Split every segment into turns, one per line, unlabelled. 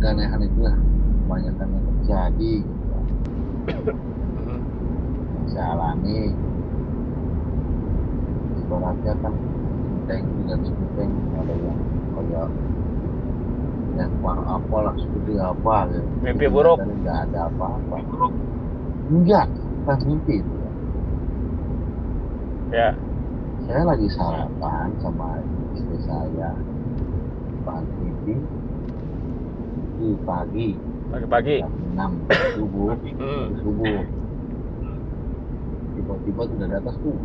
keanehan itulah kebanyakan yang terjadi gitu. Yang saya alami ibaratnya kan genteng tidak genteng, ada yang kayak lempar apa lah seperti apa gitu.
Mimpi buruk.
Dan nggak ada apa-apa. Enggak, bukan mimpi itu.
Ya.
Saya lagi sarapan sama istri saya depan TV di
Pagi-pagi.
jam 6 subuh. Subuh tiba-tiba tuh dari atas tuh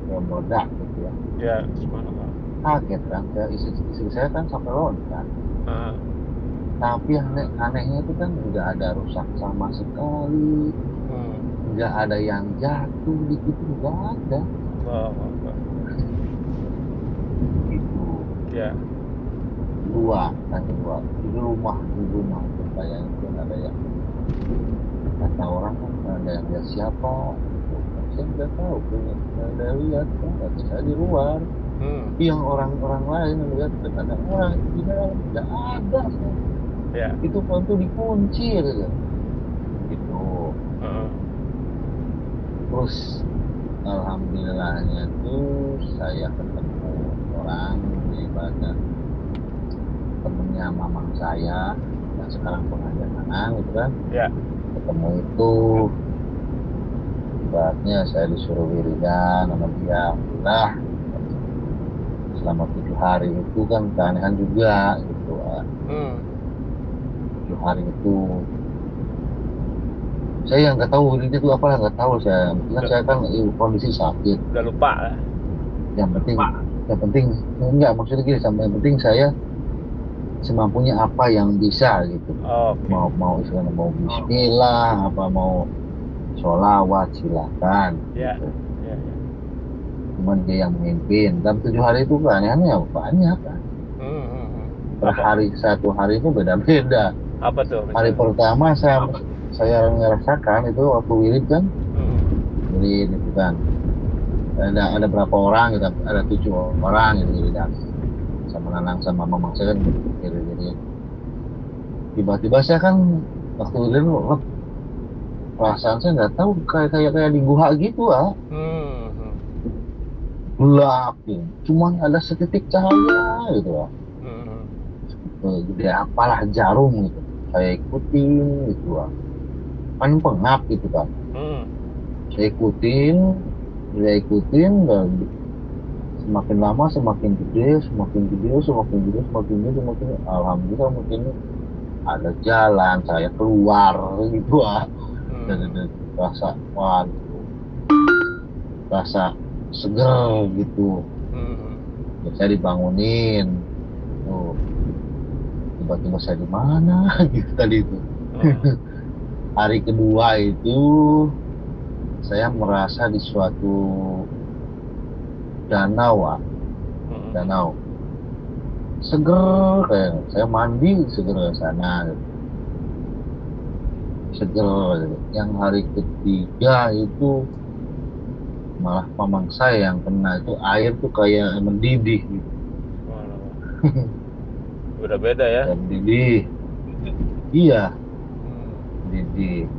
kayak meledak gitu ya.
Ya, subhanallah.
Kaget kan, istri saya kan sampai loncat. Tapi anehnya itu kan nggak ada rusak sama sekali, nggak ada yang jatuh di situ, nggak ada. Gitu.
Ya.
Dua di rumah kayaknya itu ada yang kata orang kan ada yang lihat siapa, saya nggak tahu, ada lihat kan saya di luar. Yang orang lain yang lihat ada orang di dalam, nggak ada.
Ya.
Itu pintu dikunci gitu. Terus alhamdulillahnya tuh saya ketemu orang di badan temennya mamang saya yang sekarang pengajian anak gitu kan.
Ya.
Ketemu itu ibaratnya saya disuruh wiridan sama dia. Alhamdulillah selama 7 hari itu kan keanehan juga gitu kan. 7 hari itu saya nggak tahu ini itu apa, nggak tahu saya. Kan saya kan kondisi sakit.
Udah lupa lah.
Yang penting enggak, maksudnya gini, sampai yang penting saya semampunya apa yang bisa gitu. Mau istilahnya mau bismillah, apa mau sholawat silahkan.
Ya.
Gitu.
Ya.
Cuman dia yang memimpin. Dalam 7 hari itu keanehannya banyak kan. Per hari, satu hari itu beda-beda.
Apa tuh?
Hari pertama saya ngerasakan itu waktu wirid kan. Wirid itu kan. Ada berapa orang gitu, ada 7 orang gitu wiridan. Sama Nanang sama mamang saya kan wirid. Tiba-tiba saya kan waktu wirid perasaan saya nggak tahu kayak di gua gitu gelap gitu. Cuman ada setitik cahaya gitu lah. Gede apalah jarum gitu. Saya ikutin gitu lah. Kan pengap gitu kan. Saya ikutin dan semakin lama semakin gede. Alhamdulillah mungkin ada jalan, saya keluar gitu lah. Dan rasa seger gitu. Saya dibangunin tuh, tiba-tiba saya di mana gitu tadi itu. Hari kedua itu saya merasa di suatu danau seger, kayak saya mandi seger ke sana gitu. Seger gitu. Yang hari ketiga itu malah mamang saya yang kena, itu air tuh kayak mendidih gitu.
Udah beda ya?
Mendidih. Iya. Mendidih.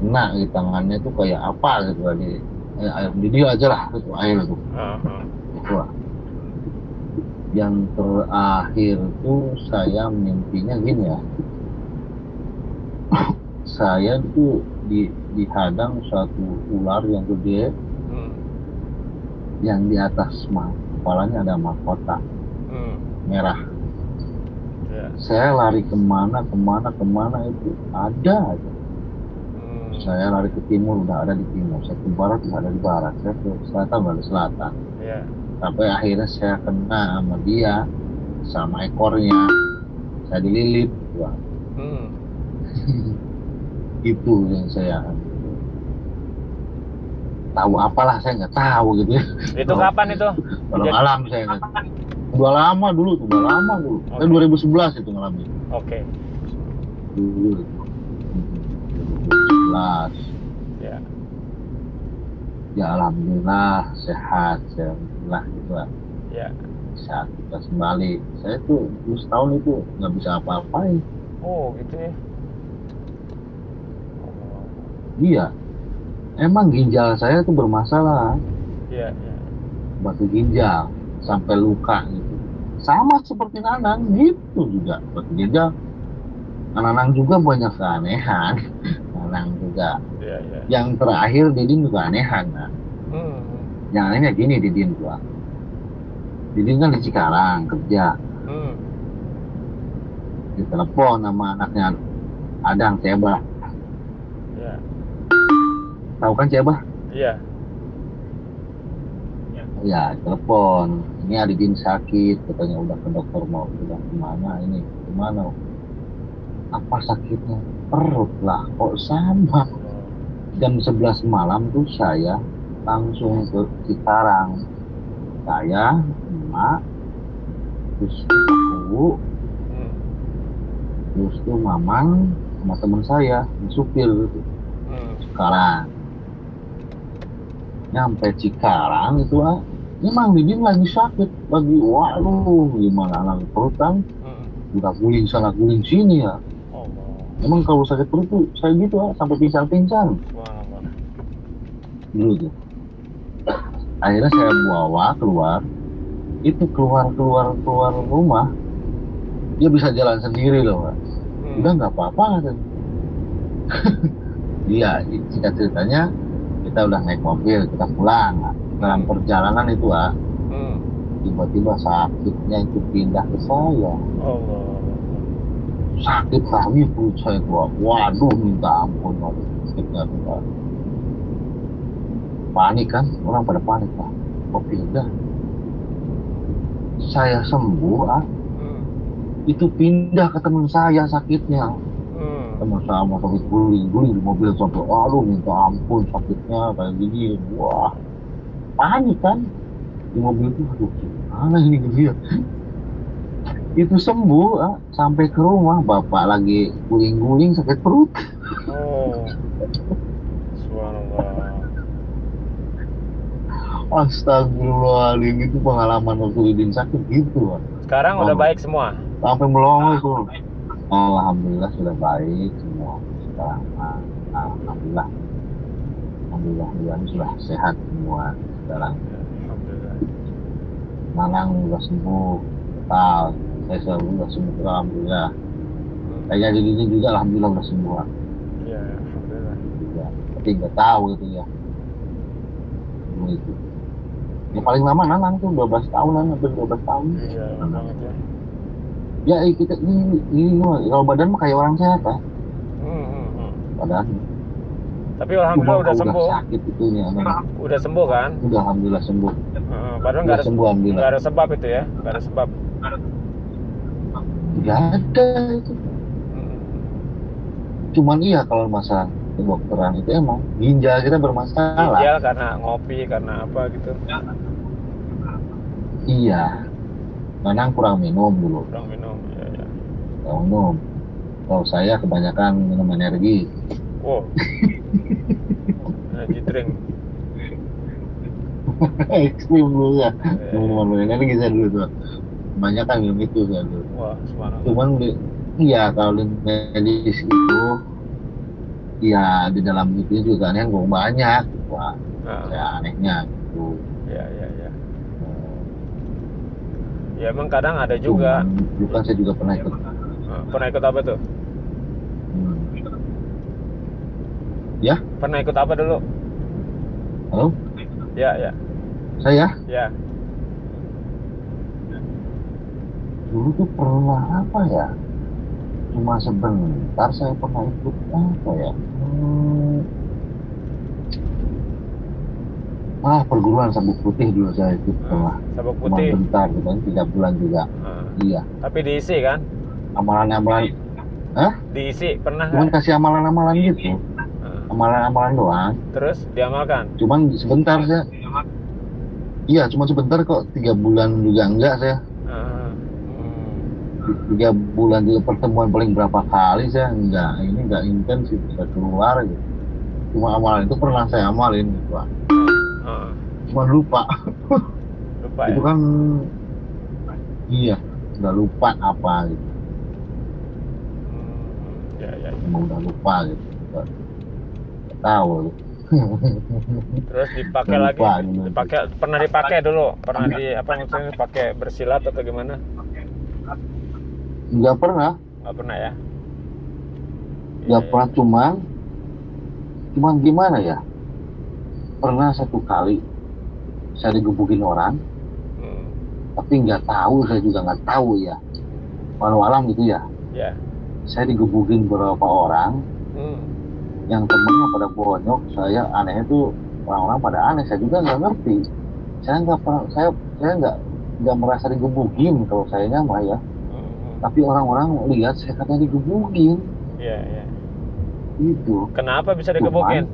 Kena di tangannya tuh kayak apa gitu tadi. Air mendidih aja lah itu air tuh. Itu lah. Yang terakhir tuh saya mimpinya gini ya. Saya tuh dihadang suatu ular yang gede, yang di atas kepalanya ada mahkota merah. Saya lari kemana itu ada aja. Saya lari ke timur, udah ada di timur. Saya ke barat, udah ada di barat. Saya ke selatan, udah ada di selatan. Sampai akhirnya saya kena sama dia, sama ekornya. Saya dililit. Itu yang saya tahu, apalah saya nggak tahu gitu ya.
Itu kapan itu?
Kalau alam saya nggak. Udah lama dulu. Okay. 2011 itu ngalamin.
Oke.
Dulu 2011.
Ya.
Ya alhamdulillah sehat, alhamdulillah gitu lah.
Ya.
bisa kita kembali. Saya tuh setahun itu nggak bisa apa-apain.
Oh gitu ya.
Iya, emang ginjal saya tuh bermasalah.
Iya, iya.
Batu ginjal sampai luka gitu. Sama seperti Nanang gitu juga batu ginjal. Nanang juga banyak keanehan. Nanang juga.
Iya, iya.
Yang terakhir Didin juga anehan. Nah. Yang anehnya gini Didin gua. Didin kan di Cikarang kerja. Ditelepon sama anaknya Adang Cebah.
Iya.
Tahu kan Cebah?
Iya.
Ya, telepon. Ini Didin sakit, katanya udah ke dokter mau bilang kemana ini, kemana? Apa sakitnya? Perut lah, kok sama? Jam 11 malam tuh saya langsung ke Cikarang. Saya, emak, terus aku, terus tuh mamang sama temen saya, supir gitu. Cikarang. Nyampe Cikarang itu memang Didin lagi sakit, lagi waduh gimana lagi perut kan, udah guling sana guling sini ya. Emang kalau sakit perut tuh saya gitu sampai pincang-pincang. Dulu tuh. Akhirnya saya bawa keluar, itu keluar rumah, dia bisa jalan sendiri loh, Pak. Udah nggak apa-apa kan. Dia jika ceritanya kita udah naik mobil, kita pulang. Dalam perjalanan itu tiba-tiba sakitnya itu pindah ke saya. Sakit kami perut saya tuh, waduh minta ampun, waduh sakitnya tuh. Panik kan, orang pada panik lah. Kok pindah? Saya sembuh itu pindah ke teman saya sakitnya. Teman saya mau sakit guling-guling di mobil sampai aduh minta ampun sakitnya kayak gini. Wah, panik kan di mobil itu, aduh gimana ini gitu ya. Itu sembuh sampai ke rumah bapak lagi guling-guling sakit perut.
Subhanallah.
Astagfirullahaladzim, itu pengalaman waktu Didin sakit gitu.
Sekarang udah baik semua?
Sampai melongo itu. Alhamdulillah sudah baik semua. Sekarang alhamdulillah sudah sehat semua sekarang.
Alhamdulillah.
Nanang udah sembuh total, saya udah sembuh alhamdulillah. Kayak Didin juga alhamdulillah udah sembuh.
Iya, alhamdulillah.
Ya, tapi nggak tahu itu ya. Itu. Ya paling lama Nanang tuh 12 tahunan, hampir 12 tahun.
Iya, banget ya.
Ya kita ini kalau badan mah kayak orang sehat ya. Badan.
Tapi alhamdulillah udah sembuh.
Sakit itunya.
Udah sembuh kan?
Udah alhamdulillah sembuh.
Padahal nggak ada sebab itu ya, nggak ada sebab.
Nggak ada itu. Cuman iya kalau masalah kedokteran itu emang ginjal kita bermasalah.
Ginjal karena ngopi, karena apa gitu.
Iya. Nanang kurang minum dulu.
Kurang minum, ya.
Kurang minum. Kalau saya kebanyakan minum energi.
Wow. Energy drink.
Ekstrim dulu ya. Minum energi saya dulu tuh. Kebanyakan minum itu saya dulu.
Wah, semangat.
Cuman iya kalau di medis itu ya di dalam itu juga aneh banyak. Wah, saya anehnya gitu.
Ya. Ya emang kadang ada juga.
Bukan saya juga pernah ikut.
Pernah ikut apa tuh?
Ya?
Pernah ikut apa dulu?
Halo?
Ya.
Saya?
Ya.
Dulu tuh pernah apa ya? Cuma sebentar saya pernah ikut apa ya? Perguruan sabuk putih dulu saya ikut pernah.
Sabuk putih.
Cuma bentar gitu kan, 3 bulan juga. Iya.
Tapi diisi kan?
Amalan-amalan.
Diisi pernah?
Cuman kasih amalan-amalan gitu. Amalan-amalan doang.
Terus diamalkan?
Cuman sebentar saya. Iya, cuma sebentar kok, 3 bulan juga enggak saya. 3 bulan juga pertemuan paling berapa kali saya enggak intens gitu, saya keluar gitu. Cuma amalan itu pernah saya amalin gitu, Pak. Cuma lupa.
Lupa
itu
ya?
kan Iya, udah lupa apa gitu.
Ya.
Emang udah lupa gitu. Nggak tahu.
Terus dipakai
Udah
lagi,
lupa gitu.
pernah dipakai dulu, pernah apa maksudnya pakai bersilat atau gimana?
Nggak pernah.
Nggak pernah ya?
Nggak
Iya.
pernah, cuman gimana ya? Pernah satu kali saya digebukin orang, tapi nggak tahu, saya juga nggak tahu ya. Walau alam gitu ya.
Ya.
Saya digebukin beberapa orang, yang temennya pada bonyok, saya anehnya tuh orang-orang pada aneh, saya juga nggak ngerti. Saya nggak pernah, saya nggak merasa digebukin kalau saya mah ya. Tapi orang-orang lihat saya katanya digebukin.
Iya.
Itu.
Kenapa bisa digebukin?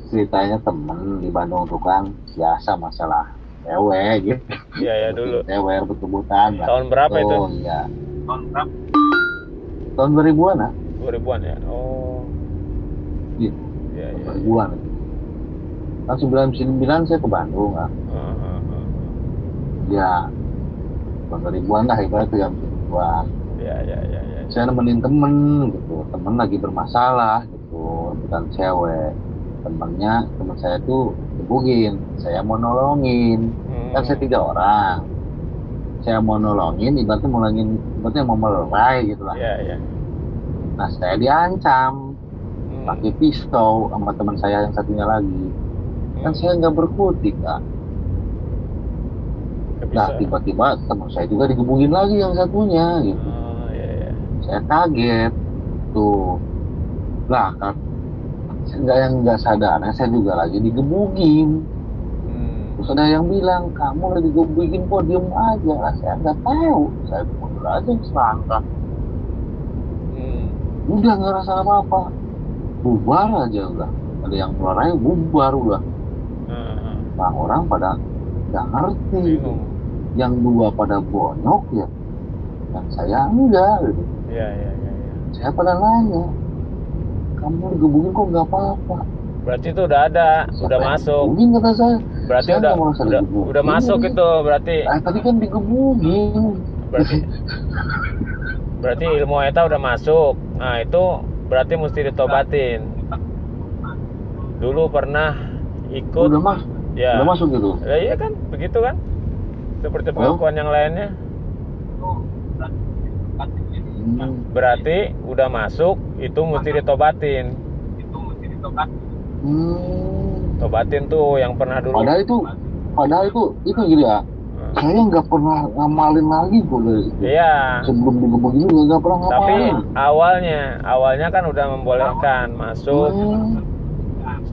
Ceritanya temen di Bandung tuh kan biasa masalah cewek gitu.
Iya dulu.
Cewek rebut-rebutan.
Tahun berapa itu?
Oh iya. Tahun 2000-an lah.
2000-an ya. Oh.
Iya. 2000-an. Tahun 99 saya ke Bandung kan. Ya. Tahun 2000-an lah ibaratnya jam 2000-an.
Iya.
Saya nemenin temen gitu, temen lagi bermasalah gitu, bukan cewek. Temen saya tuh gebukin, saya mau nolongin. Kan saya 3 orang, saya mau nolongin, ibaratnya mau melerai gitu lah.
Iya.
Nah saya diancam pakai pisau sama teman saya yang satunya lagi. Kan saya nggak berkutik kan. Nah tiba-tiba teman saya juga digebukin lagi yang satunya gitu.
Iya.
Saya kaget tuh lah kan, nggak sadar, saya juga lagi digebukin. Terus ada yang bilang, kamu lagi digebukin kok diem aja. Lah saya nggak tahu, saya mundur aja selangkah. Udah nggak rasa apa-apa, bubar aja udah. Ada yang keluar aja bubar udah. Nah orang pada nggak ngerti. Yang 2 pada bonyok ya, yang saya enggak gitu.
Iya.
Saya pada nanya, kamu digebukin kok nggak apa-apa?
Berarti itu udah ada, udah masuk.
Digebukin kata saya.
Berarti
saya
udah masuk itu berarti.
Tadi kan digebukin.
Berarti ilmu eta udah masuk. Nah itu berarti mesti ditobatin. Dulu pernah ikut.
Udah masuk gitu.
Ya, iya kan, begitu kan? Seperti pengakuan yang lainnya. Berarti udah masuk, itu mesti ditobatin. Tobatin tuh yang pernah dulu.
Padahal itu gitu ya. Saya nggak pernah ngamalin lagi kok.
Iya.
Sebelum digebukin juga nggak pernah ngamalin.
Tapi awalnya kan udah membolehkan masuk.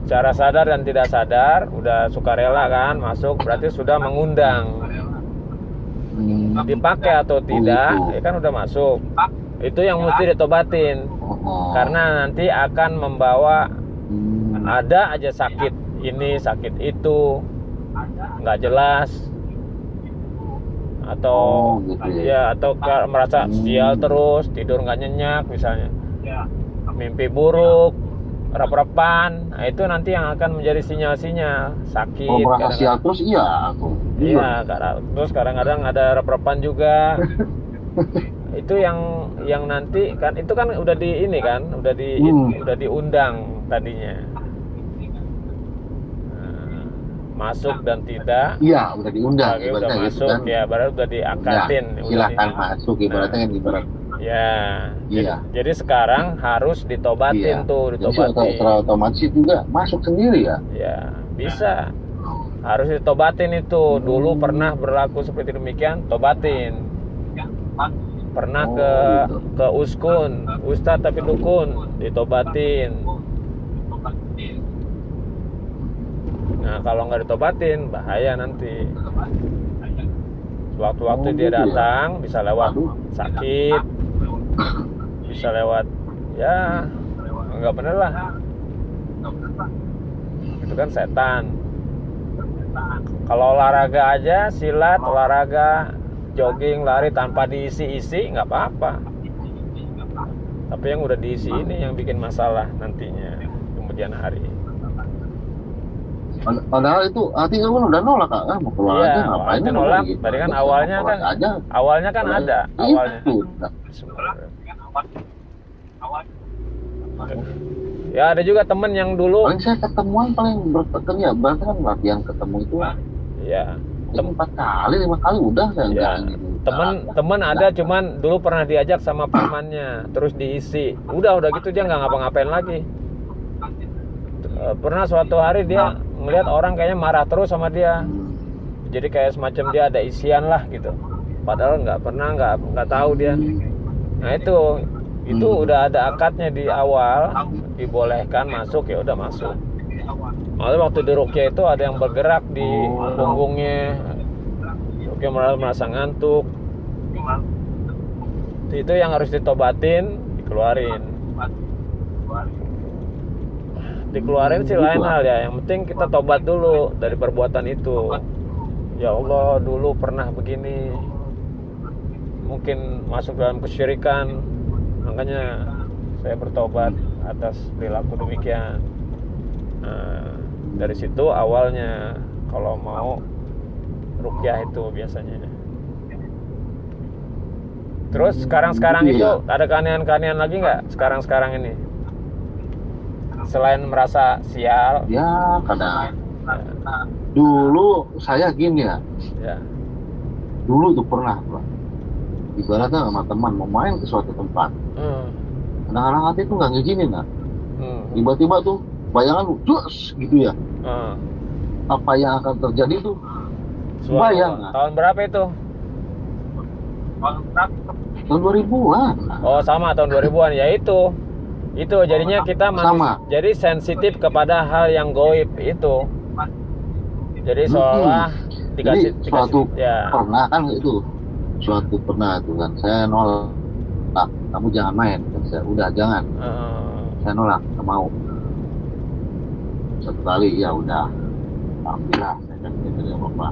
Secara sadar dan tidak sadar, udah sukarela kan masuk, berarti sudah mengundang. Dipakai atau tidak, ya kan udah masuk. Itu yang mesti ditobatin. Karena nanti akan membawa ada aja sakit ini, sakit itu, nggak jelas. Atau atau merasa sial terus, tidur nggak nyenyak misalnya. Mimpi buruk, rep-repan, nah itu nanti yang akan menjadi sinyal-sinyal sakit.
Kalau merasa sial terus
iya, terus kadang-kadang ada rep-repan juga. Itu yang nanti kan itu kan udah di ini kan, udah diundang tadinya. Masuk dan tidak.
Iya, udah diundang.
Udah masuk gitu kan. Ya, baru udah diangkatin.
Silahkan masuk, ibaratnya kan ibarat.
Ya, jadi sekarang harus ditobatin ditobatin.
Jadi otomatis juga masuk sendiri ya?
Ya, bisa. Harus ditobatin itu. Dulu pernah berlaku seperti demikian, tobatin. Pernah ke uskun, ustadz tapi dukun, ditobatin. Nah, kalau nggak ditobatin, bahaya nanti. Waktu-waktu dia datang, bisa lewat sakit, bisa lewat ya nggak bener lah. Itu kan setan. Kalau olahraga aja, silat, olahraga, jogging, lari tanpa diisi-isi nggak apa-apa. Tapi yang udah diisi ini yang bikin masalah nantinya kemudian hari.
Padahal itu hati kan udah nolak Kak, mau keluar
Iya,
aja ngapain
nolak.
gitu.
Tadi kan awalnya kan
aja.
Awalnya kan ada, awalnya.
Itu.
Ya ada juga temen yang dulu.
Paling saya ketemuan paling bertekan ya, berarti kan latihan ketemu itu.
Iya.
4 kali 5 kali udah saya
ya. Temen ada, cuman dulu pernah diajak sama pamannya, terus diisi. Udah gitu dia nggak ngapa-ngapain lagi. Pernah suatu hari dia ngelihat orang kayaknya marah terus sama dia, jadi kayak semacam dia ada isian lah gitu, padahal nggak tahu dia. Nah itu udah ada akadnya di awal, dibolehkan masuk ya udah masuk. Malah waktu di ruqyah itu ada yang bergerak di punggungnya, ruqyah merasa ngantuk, itu yang harus ditobatin, dikeluarin sih lain hal ya. Yang penting kita tobat dulu dari perbuatan itu. Ya Allah, dulu pernah begini, mungkin masuk dalam kesyirikan, makanya saya bertobat atas perilaku demikian. Nah, dari situ awalnya kalau mau ruqyah itu biasanya. Terus sekarang itu ada keanehan-keanehan lagi nggak sekarang ini? Selain merasa sial
ya kadang dulu saya gini ya, dulu tuh pernah Pak, ibaratnya sama teman mau main ke suatu tempat, kadang-kadang hati tuh nggak ngizinin lah, tiba-tiba tuh bayangan lu dus gitu ya, apa yang akan terjadi tuh bayang.
Tahun berapa itu?
Tahun 2000-an.
Oh sama, tahun 2000-an ya. Itu jadinya kita jadi sensitif kepada hal yang gaib itu. Jadi seolah dikasih
suatu pernah kan itu. Suatu pernah itu kan saya nolak. Kamu jangan main. Saya udah jangan. Saya nolak, nggak mau. Satu kali ya udah. Alhamdulillah saya kan dari apa.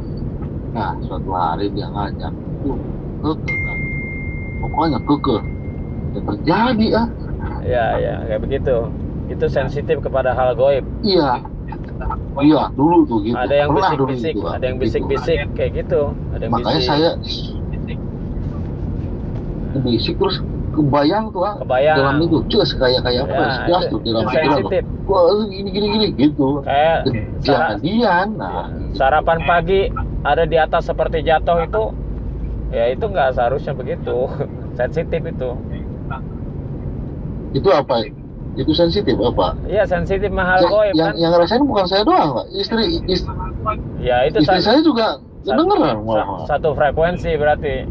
Nah, suatu hari dia ngajak. Pokoknya kekeh. Ya terjadi
Ya, kayak begitu. Itu sensitif kepada hal gaib.
Iya, dulu tuh gitu.
Ada yang bisik-bisik, ada yang bisik-bisik kayak gitu. Ada yang
makanya bisik. Saya bisik terus kebayang tuh dalam itu, cus kayak apa? Jelas tuh dalam
sensitif.
Wah, gini gitu.
Kayak
kejadian.
Sarapan pagi ada di atas seperti jatuh itu, ya itu nggak seharusnya begitu. Sensitif itu.
Itu apa? Itu sensitif apa?
Iya, sensitif mahal gaib kan.
Yang ngerasain bukan saya doang, Pak. Istri
ya, itu
istri saya juga dengar malah.
Satu frekuensi berarti.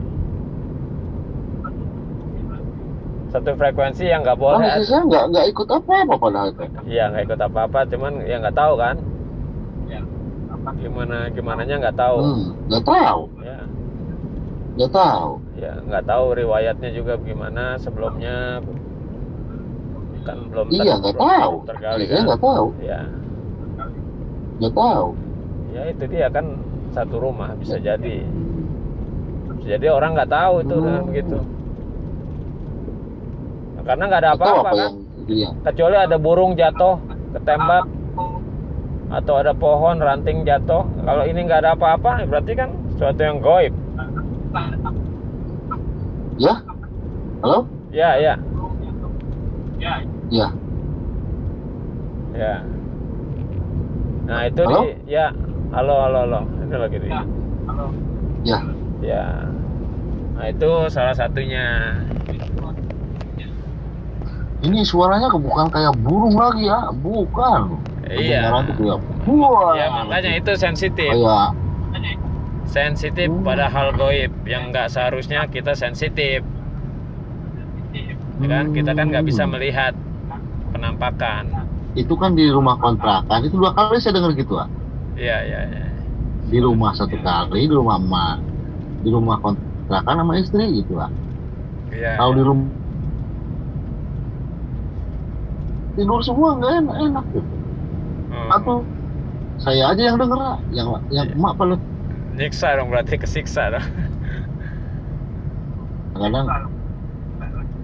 Satu frekuensi yang nggak boleh.
Istri saya nggak ikut apa-apa padahal itu.
Iya, nggak ikut apa-apa, cuman ya nggak tahu kan. Gimananya nggak tahu.
Nggak tahu.
Ya.
Nggak tahu.
Ya, nggak tahu riwayatnya juga gimana sebelumnya. Kan belum
nggak tahu.
Tergali
saya
kan?
Nggak tahu.
Ya.
Nggak tahu.
Ya itu dia kan satu rumah bisa jadi. Orang nggak tahu itu dengan begitu. Nah, karena nggak ada apa-apa kan. Kecuali ada burung jatuh, ketembak, atau ada pohon ranting jatuh. Kalau ini nggak ada apa-apa, berarti kan sesuatu yang gaib.
Ya, halo?
Ya. Nah itu
halo?
Halo. Ini lagi di.
Halo.
Ya. Nah itu salah satunya.
Ini suaranya bukan kayak burung lagi ya, bukan.
Iya. Ya makanya itu sensitif. Sensitif pada hal gaib yang nggak seharusnya kita sensitif. Kan kita kan nggak bisa melihat penampakan.
Itu kan di rumah kontrakan itu 2 kali saya dengar gitu, Pak.
Iya.
Di rumah 1 kali, di rumah emak, di rumah kontrakan sama istri gitu, Pak.
Iya.
Kalau di rumah tidur semua nggak enak gitu. Atau saya aja yang dengar, yang emak pada
nyiksa dong, berarti kesiksa dong.
Kadang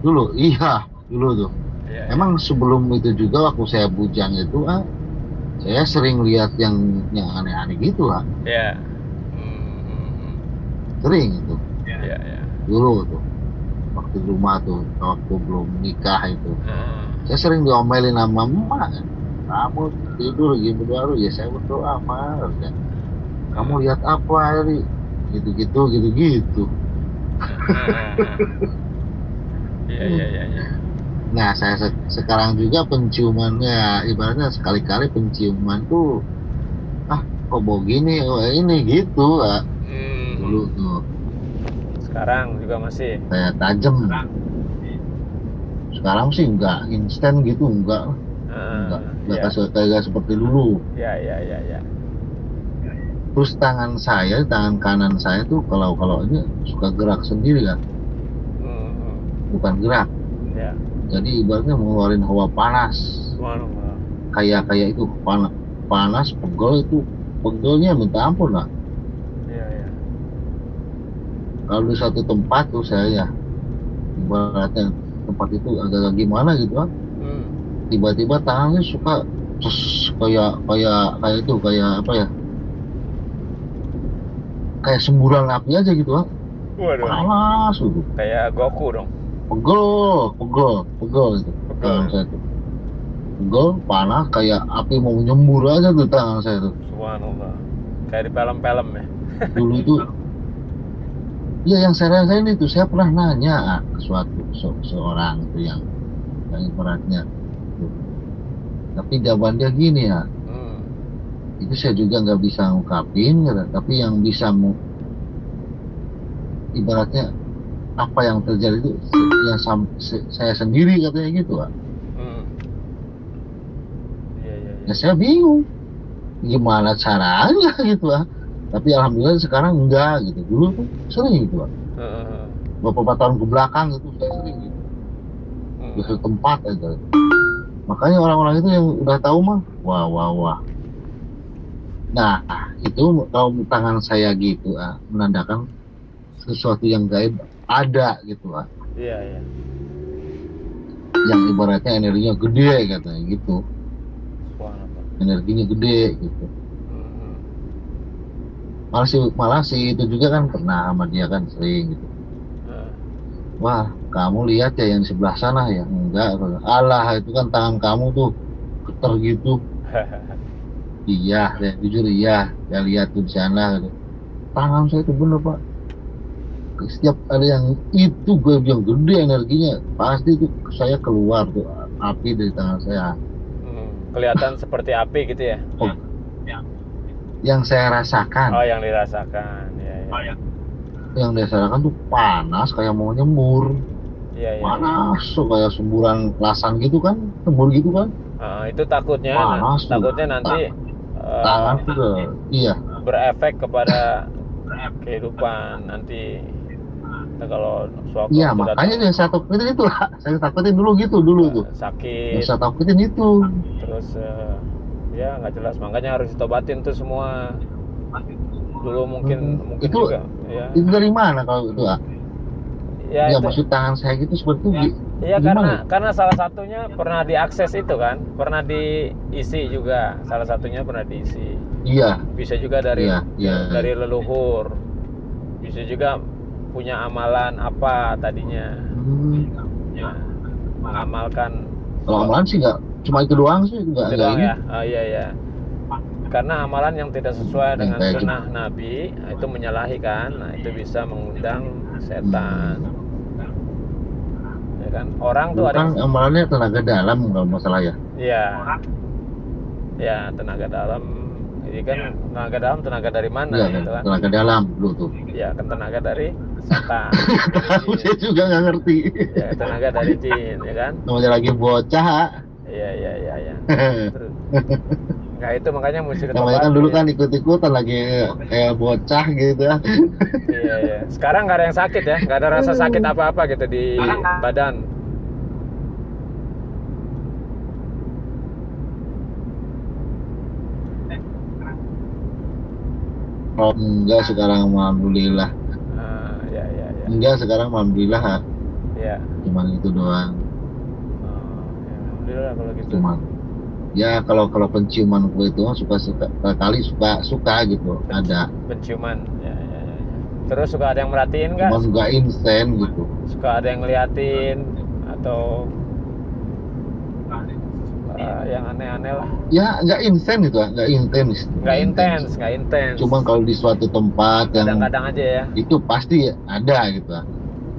dulu tuh. Iya. Emang sebelum itu juga waktu saya bujang itu Saya sering lihat yang aneh-aneh gitu lah.
Ya.
Sering itu.
Ya.
Dulu tuh, waktu di rumah tuh, waktu belum nikah itu. Saya sering diomelin sama emak. Kamu tidur gini baru, ya saya berdoa mah. Kamu lihat apa tadi? Gitu.
Iya.
Nah, saya sekarang juga penciumannya, ibaratnya sekali-kali penciuman tuh, kok bau gini, ini gitu, dulu tuh.
Sekarang juga masih.
Saya tajam. Sekarang sih enggak instan gitu, enggak kayak seperti dulu.
Ya.
Terus tangan kanan saya tuh kalau ini suka gerak sendiri kan, bukan gerak.
Ya.
Jadi ibaratnya mengeluarin hawa panas. Kayak itu panas, pegelnya minta ampun lah.
Iya.
Kalau di satu tempat tuh saya ibaratnya tempat itu agak gimana gitu kan. Tiba-tiba tangannya suka kayak itu kayak apa ya? Kayak semburan api aja gitu kan.
Waduh.
Panas gitu.
Kayak Goku dong.
Pegel gitu. Tangan saya tuh. Pegel, panas, kayak api mau nyembur aja tuh tangan saya tuh.
Subhanallah. Kayak di film-film ya.
Dulu itu ya yang saya rasain itu, saya pernah nanya ke seorang itu yang ibaratnya tuh. Tapi jawaban dia gini ya. Itu saya juga nggak bisa ngungkapin, tapi yang bisa ibaratnya apa yang terjadi itu yang saya sendiri katanya gitu Pak. Ya saya bingung gimana caranya gitu Pak. Tapi alhamdulillah sekarang enggak gitu. Dulu tuh sering gitu Pak. Beberapa tahun ke belakang itu saya sering gitu. Di suatu tempat aja. Makanya orang-orang itu yang udah tahu mah wah. Nah, itu kalau tangan saya gitu, menandakan sesuatu yang gaib ada gitu,
Iya.
Yang ibaratnya energinya gede katanya gitu. Energinya gede gitu. Malah sih itu juga kan pernah sama dia kan sering gitu. Wah, kamu lihat ya yang di sebelah sana ya? Enggak, alah itu kan tangan kamu tuh getar gitu. Iya, saya jujur iya, saya lihat tuh di sana. Gitu. Tangan saya itu bener Pak. Setiap ada yang itu gue bilang gede energinya, pasti itu saya keluar tuh api dari tangan saya.
Kelihatan seperti api gitu ya?
Oh, yang saya rasakan.
Oh, yang dirasakan, ya.
Yang dirasakan tuh panas kayak mau nyembur.
Iya.
Panas, so, kayak semburan lasan gitu kan, sembur gitu kan.
Itu takutnya nanti
tangan tuh iya
berefek kepada kehidupan nanti. Nah, kalau suatu
iya makanya yang saya takutin itu lah, saya takutin dulu tuh
sakit,
yang saya takutin itu
terus ya nggak jelas, makanya harus ditobatin tuh semua dulu. Mungkin
itu
juga ya.
Itu dari mana kalau itu
ya itu,
maksud tangan saya gitu seperti itu
iya karena salah satunya pernah diakses itu kan, pernah diisi juga, salah satunya pernah diisi.
Iya,
bisa juga dari dari leluhur, bisa juga punya amalan apa tadinya. Ya, mengamalkan.
Kalau amalan sih nggak cuma itu doang sih, nggak
ya. Oh iya. Karena amalan yang tidak sesuai dengan sunnah Nabi itu menyalahi kan, nah itu bisa mengundang setan. Ya kan, orang tuh
ada amalannya tenaga dalam kalau masalah ya.
Iya. Ya, tenaga dalam. Jadi kan tenaga dari mana gitu kan? Tenaga
dalam dulu tuh.
Ya, kan tenaga dari setan.
Tahu saya juga nggak ngerti.
Ya, tenaga dari jin, ya kan?
Namanya lagi bocah.
Iya. Terus, nah itu makanya mesti ditobatin.
Namanya kan dulu kan ikut-ikutan lagi kayak bocah gitu.
Iya. Sekarang nggak ada yang sakit ya, nggak ada rasa sakit apa-apa gitu di badan.
Oh, enggak sekarang alhamdulillah.
Ya.
Enggak sekarang alhamdulillah.
Iya.
Cuman itu doang.
Ya, alhamdulillah kalau gitu.
Cuman Ya kalau penciuman gue itu suka gitu. Ada
penciuman. Ya. Terus suka ada yang merhatiin nggak?
Cuman nggak insen gitu.
Suka ada yang ngeliatin atau yang aneh-aneh lah.
Ya nggak insen gitu, nggak intens. Cuman kalau di suatu tempat yang
kadang-kadang aja ya.
Itu pasti ada gitu.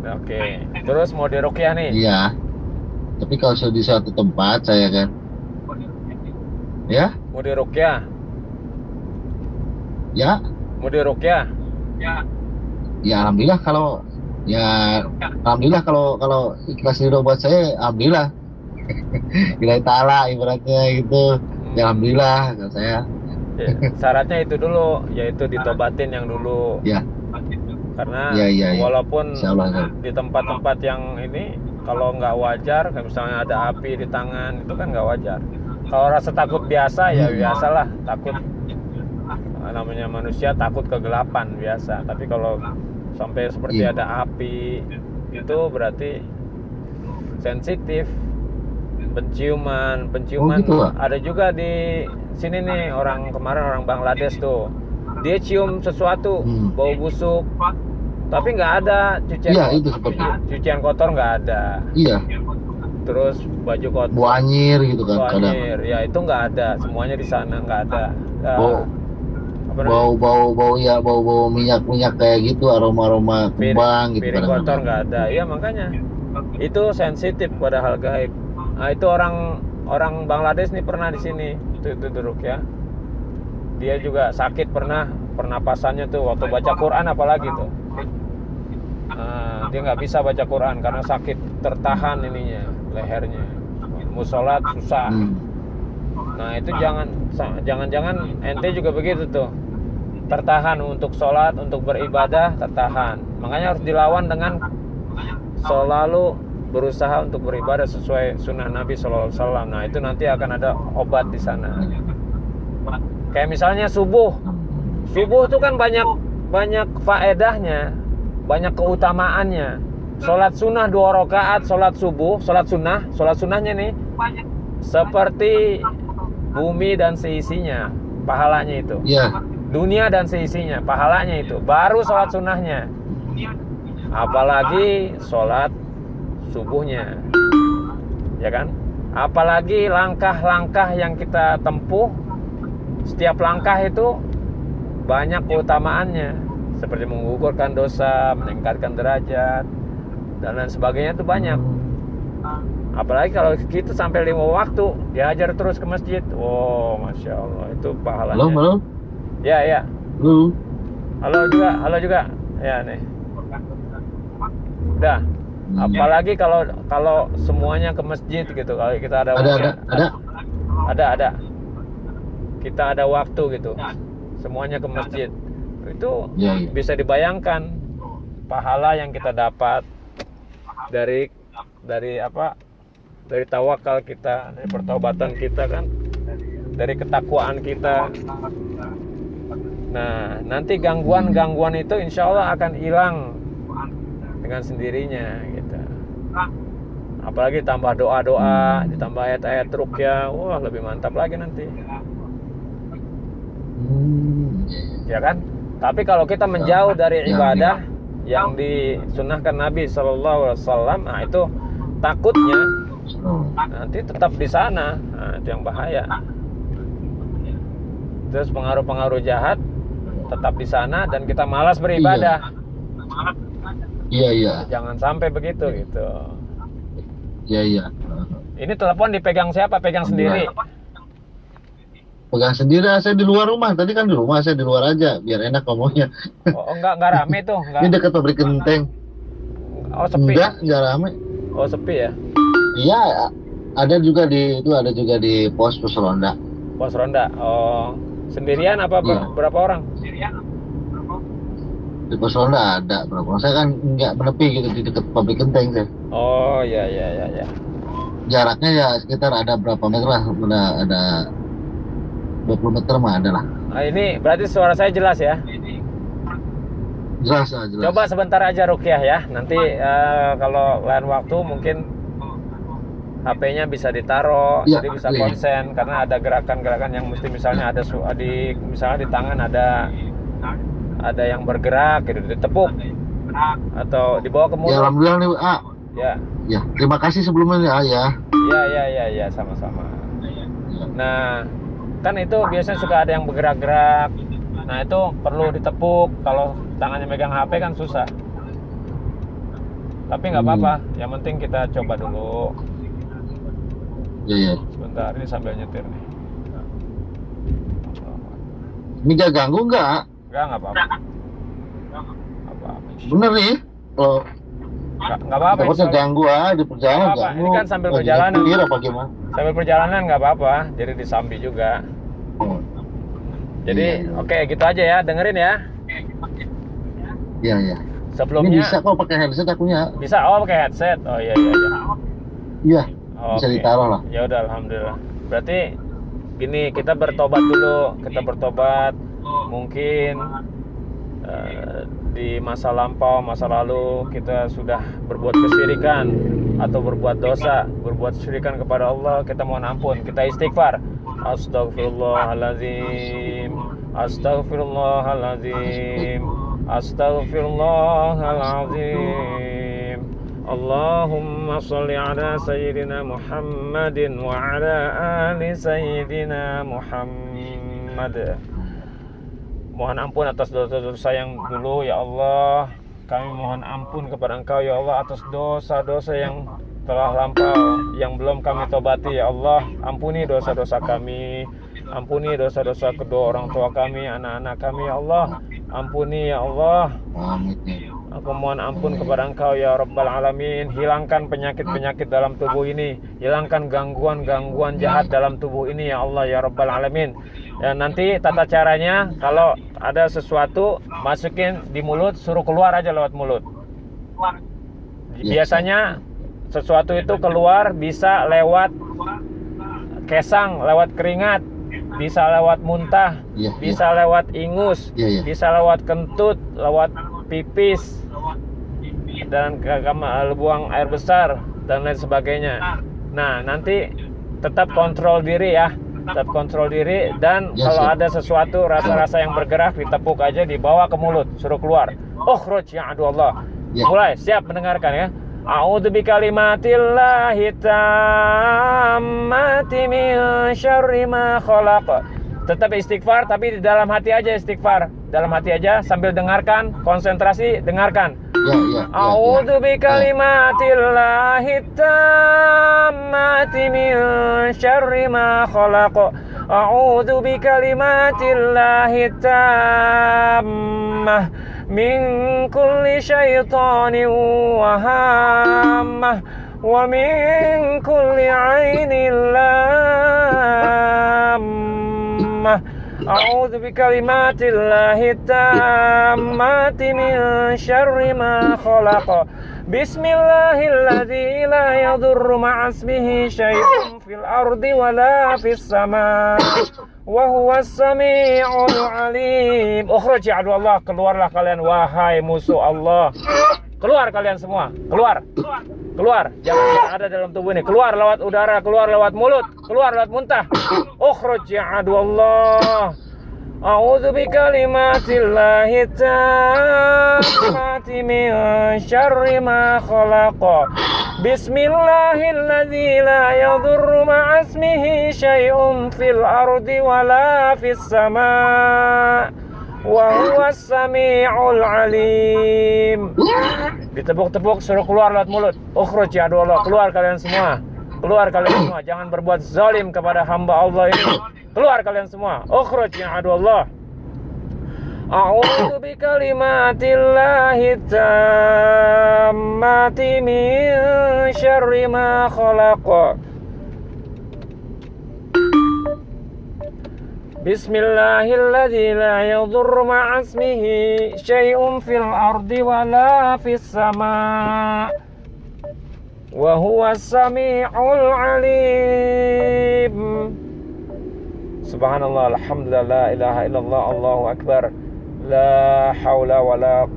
Oke. Terus mau diruqyah nih?
Iya. Tapi kalau di suatu tempat saya kan. Ya?
Mau diruqyah?
Ya.
Mau diruqyah?
Ya alhamdulillah kalau ikhlas ridho buat saya, alhamdulillah. Bila ta'ala ibaratnya gitu. Ya alhamdulillah kalau saya.
Ya, syaratnya itu dulu, yaitu ditobatin yang dulu.
Ya.
Karena
ya.
walaupun di tempat-tempat yang ini kalau nggak wajar, kayak misalnya ada api di tangan, itu kan nggak wajar. Kalau rasa takut biasa ya biasalah, takut, namanya manusia takut kegelapan biasa. Tapi kalau sampai seperti ada api, itu berarti sensitif. Penciuman gitu, ada juga di sini nih, orang Bangladesh tuh, dia cium sesuatu bau busuk, tapi nggak ada cucian kotor nggak ada.
Iya.
Terus baju kotor,
buanyir gitu kan.
Buanyir, ya itu nggak ada, semuanya di sana nggak ada.
Bau minyak kayak gitu, aroma kembang gitu.
Piring kotor nggak ada, ya makanya itu sensitif pada hal gaib. Nah, itu orang Bangladesh nih pernah di sini itu duduk ya. Dia juga sakit pernah, pernapasannya tuh waktu baca Quran apalagi tuh. Dia nggak bisa baca Quran karena sakit, tertahan ininya, lehernya. Mau sholat susah. Nah itu jangan ente juga begitu tuh. Tertahan untuk sholat, untuk beribadah, tertahan. Makanya harus dilawan dengan selalu berusaha untuk beribadah sesuai sunnah Nabi SAW. Nah itu nanti akan ada obat di sana. Kayak misalnya subuh itu kan banyak faedahnya, banyak keutamaannya. Sholat sunnah 2 rakaat, sholat sunnahnya nih seperti bumi dan seisinya, pahalanya itu. Dunia dan seisinya, pahalanya itu. Baru sholat sunnahnya. Apalagi sholat subuhnya, ya kan? Apalagi langkah-langkah yang kita tempuh, setiap langkah itu banyak keutamaannya, seperti menggugurkan dosa, meningkatkan derajat, dan lain sebagainya itu banyak. Apalagi kalau kita sampai 5 waktu diajar terus ke masjid, masya Allah, itu pahalanya.
Halo.
Ya. Halo juga. Ya nih. Udah. Apalagi kalau semuanya ke masjid gitu, kalau kita ada kita ada waktu gitu, semuanya ke masjid, itu bisa dibayangkan pahala yang kita dapat dari tawakal kita, dari pertobatan kita kan, dari ketakwaan kita. Nah nanti gangguan itu insya Allah akan hilang dengan sendirinya gitu. Apalagi tambah doa-doa, ditambah ayat-ayat ruqyah, lebih mantap lagi nanti. Ya kan? Tapi kalau kita menjauh dari ibadah yang disunnahkan Nabi SAW, nah itu takutnya nanti tetap di sana. Nah, itu yang bahaya. Terus pengaruh-pengaruh jahat tetap di sana dan kita malas beribadah.
Iya.
Jangan sampai begitu gitu.
Iya.
Ini telepon dipegang siapa? Pegang sendiri?
Pegang sendiri, saya di luar rumah. Tadi kan di rumah, saya di luar aja biar enak ngomongnya.
Enggak rame tuh? Enggak.
Ini dekat pabrik genteng.
Sepi?
Enggak rame.
Sepi ya?
Iya, ada juga di pos ronda.
Pos ronda. Sendirian apa berapa orang?
Di pos ronda ada berapa orang. Saya kan nggak menepi gitu di dekat pabrik genteng saya.
Iya.
Jaraknya ya sekitar ada berapa meter lah, ada 20 meter mah ada lah.
Ini berarti suara saya jelas ya?
Jelas.
Coba sebentar aja ruqyah ya. Nanti kalau lain waktu mungkin HP-nya bisa ditaruh, jadi bisa konsen karena ada gerakan-gerakan yang mesti misalnya ada misalnya di tangan ada yang bergerak gitu, ditepuk atau dibawa ke mulut.
Ya, alhamdulillah nih,
Ya.
Ya, terima kasih sebelumnya ya.
Ya, sama-sama. Nah, kan itu biasanya suka ada yang bergerak-gerak. Nah, itu perlu ditepuk. Kalau tangannya megang HP kan susah. Tapi nggak apa-apa. Yang penting kita coba dulu.
Iya.
Sebentar, ini sambil nyetir nih.
Ini gak ganggu nggak?
Nggak apa-apa.
Bener nih, kalau
nggak apa-apa.
Takutnya ganggu di perjalanan. Ganggu.
Ini kan sambil perjalanan.
Apa gimana?
Sambil perjalanan nggak apa-apa. Jadi disambi juga. Jadi oke, gitu aja ya. Dengerin ya.
Iya.
Sebelumnya.
Ini bisa kok pakai headset akunya.
Bisa, pakai headset. Oh iya.
Iya. Bisa ditaruh lah.
Ya udah, alhamdulillah. Berarti gini, kita bertobat dulu. Kita bertobat. Mungkin di masa lampau, masa lalu kita sudah berbuat kesyirikan atau berbuat dosa, berbuat kesyirikan kepada Allah, kita mohon ampun, kita istighfar. Astaghfirullahaladzim, astaghfirullahaladzim, astaghfirullahaladzim. Allahumma sholli ala sayyidina Muhammadin wa ala ali sayyidina Muhammad. Mohon ampun atas dosa-dosa yang dulu ya Allah. Kami mohon ampun kepada Engkau ya Allah atas dosa-dosa yang telah lampau, yang belum kami tobati ya Allah. Ampuni dosa-dosa kami. Ampuni dosa-dosa kedua orang tua kami, anak-anak kami ya Allah. Ampuni ya Allah. Aku mohon ampun kepada Engkau ya Rabbal Alamin. Hilangkan penyakit-penyakit dalam tubuh ini. Hilangkan gangguan-gangguan jahat dalam tubuh ini ya Allah ya Rabbal Alamin. Ya, nanti tata caranya kalau ada sesuatu masukin di mulut, suruh keluar aja lewat mulut. Biasanya sesuatu itu keluar bisa lewat kesang, lewat keringat, bisa lewat muntah, bisa lewat ingus, bisa lewat kentut, lewat pipis, dan buang air besar dan lain sebagainya. Nah, nanti tetap kontrol diri ya. Tetap kontrol diri, dan kalau ada sesuatu rasa-rasa yang bergerak ditepuk aja, dibawa ke mulut, suruh keluar. Ukhruj ya adu Allah. Mulai, siap mendengarkan ya. A'udzu bikalimatillahi tammati min syarri ma khalaq. Tetap istighfar, tapi di dalam hati aja istighfar. Dalam hati aja sambil dengarkan, konsentrasi, dengarkan. A'udzu bikalimatillahi tammati min syarri ma khalaq. A'udzu bikalimatillahi tammah min kulli syaitanin wa hammah wa min kulli ainin lammah. A'udzu bikalimatillahi tammati min syarri ma khalaq. Bismillahilladzi la yadurru ma'asmihi syai'un fil ardi wala fis sama' wa huwas sami'ul 'alim. Ukhruj ya Allah, keluarlah kalian wahai musuh Allah. Keluar kalian semua, keluar. Keluar, jangan ada dalam tubuh ini. Keluar lewat udara, keluar lewat mulut, keluar lewat muntah. Ukhruj ya Allah. A'udzu bikalimatillahi tammati min syarri ma khalaq. Bismillahilladzi la yadurru ma'asmihi syai'un fil ardi wala fis sama' wa huwas sami'ul 'alim. Ditepuk-tepuk, suruh keluar lewat mulut. Ukhruj ya Allah, keluar kalian semua. Keluar kalian semua, jangan berbuat zalim kepada hamba Allah ini. Keluar kalian semua. Ukhruj ya Allah. A'udzu bikalimatillahi tammati min syarri ma khalaq. Bismillahilladzi la yadurru ma'asmihi syai'un fil ardi wala fis sama' wa huwas sami'ul 'alim. Subhanallah, alhamdulillah, la ilaha illallah, Allahu akbar. La hawla wa la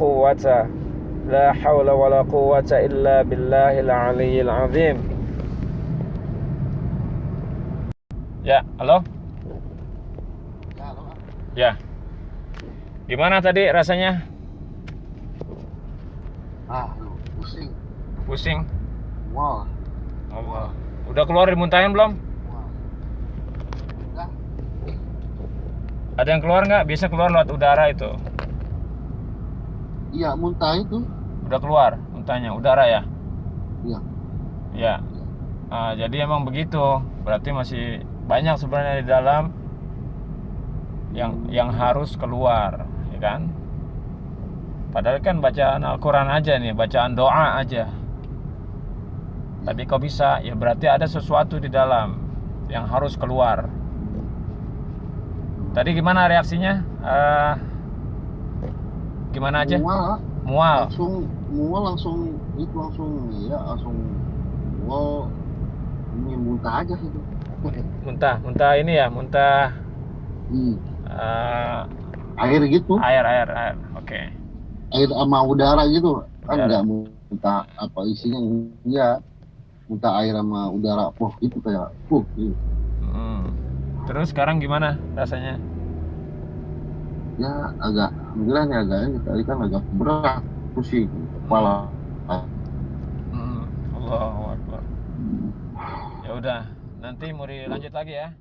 quwwata illa billahil aliyyil azim. Ya, halo?
Ya, halo.
Ya. Gimana tadi rasanya?
Pusing.
Pusing?
Wah.
Allah. Udah keluar dimuntahin belum?
Udah.
Ada yang keluar nggak? Biasa keluar lewat udara itu.
Iya, muntah itu.
Udah keluar muntahnya, udara ya?
Iya.
Ya. Jadi emang begitu. Berarti masih banyak sebenarnya di dalam yang harus keluar, ya kan? Padahal kan bacaan Al-Quran aja nih, bacaan doa aja. Tapi kok bisa? Ya berarti ada sesuatu di dalam yang harus keluar. Tadi gimana reaksinya? Gimana aja? Mual.
Langsung mual. Ini muntah aja gitu.
Muntah ini ya, muntah.
Air gitu.
Air. Oke.
Air sama udara gitu. Kan nggak muntah apa isinya, ya. Muntah air sama udara. Gitu kayak. Gitu.
Terus sekarang gimana rasanya?
Ya alhamdulillah nih ini tadi kan agak berat, pusing kepala.
Allahu Akbar. Ya udah, nanti mau dilanjut lagi ya.